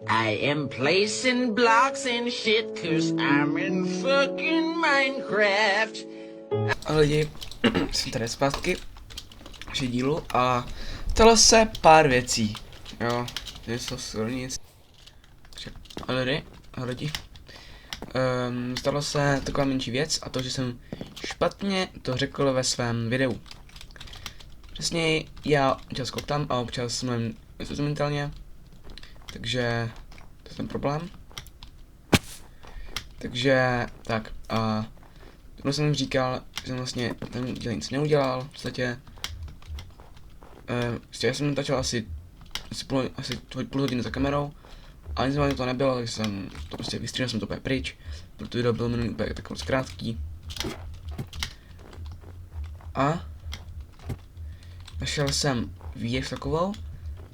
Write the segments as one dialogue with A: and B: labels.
A: I am placing blocks and shit, cause I'm in fucking Minecraft.
B: Ahoj lidi, jsem tady zpátky při dílu a stalo se pár věcí, jo, něco skoro nic. Ahoj lidi, stalo se taková menší věc a to, že jsem špatně to řekl ve svém videu. Přesně já občas koktám a občas mluvím mentálně, takže to je ten problém. Takže tak a já jsem říkal, že jsem vlastně ten díl nic neudělal, v podstatě. Já jsem natáčel asi půl hodiny za kamerou, a nic to nebylo, takže jsem to prostě vystřídal, jsem to úplně pryč, protože video bylo minulý úplně takový krátký. A našel jsem věž takovou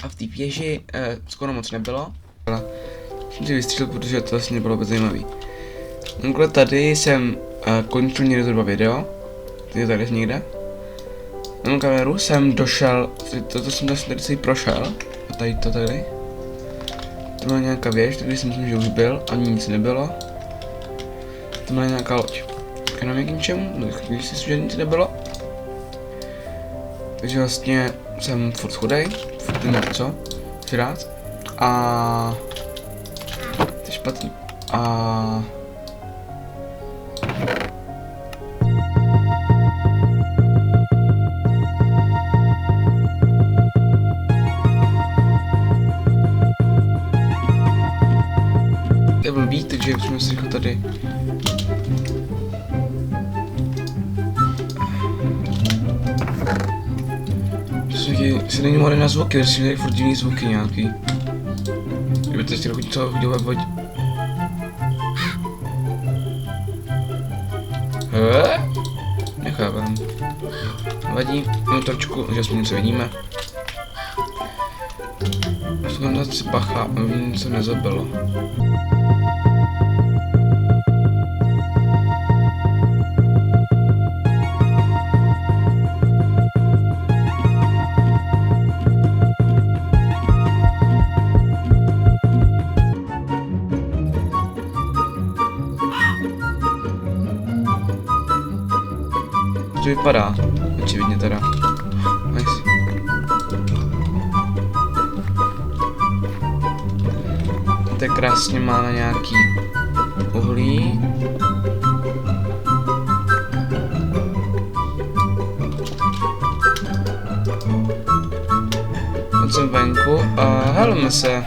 B: a v té věži skoro moc nebylo. Jsem si vystřídal, protože to vlastně nebylo vůbec zajímavý. Takhle tady jsem končil někde zhruba video, je tady někde. Na mou kameru jsem došel, toto jsem tady si prošel, a tady to tady. To byla nějaká věž, tady si myslím, že už byl, ani nic nebylo. To byla nějaká loď. Jenom jakým čemu, no když si že nic nebylo. Takže vlastně jsem furt chudej, furt nevím co, si rád. A to je špatný. A je blbý, takže musíme si rychle tady. Si není mohli na zvuky, protože si tady furt divný zvuky nějaký. Kdyby teď chtěl chodit co video ve vodě. Nechápám. Vadí, motorčku, že aspoň něco vidíme. Musím dát si bacha, aby něco nezabilo. To vypadá, očividně teda. Nice. Tady krásně máme nějaký uhlí. Teď jsem venku a helme se.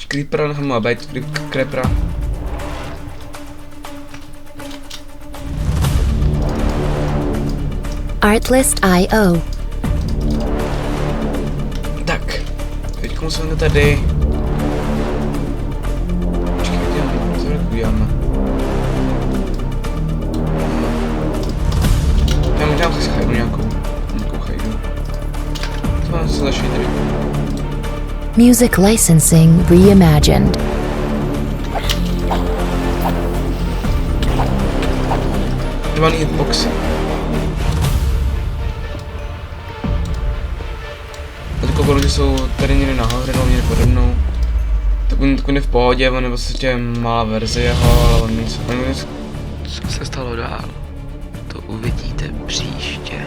B: Creepera nechám být, creepera.
C: Artlist.io.
B: Tak, teď musíme tady. Počkejte, co tak uděláme? Já možná si schajdu nějakou chajdu. To mám se začít tady.
C: Music licensing reimagined.
B: Dva hitboxy. Že jsou tady někde nahoře, nebo někde pode mnou. Takový je v pohodě, on je vlastně malá verze jeho, ale on nic. Co se stalo dál, to uvidíte příště.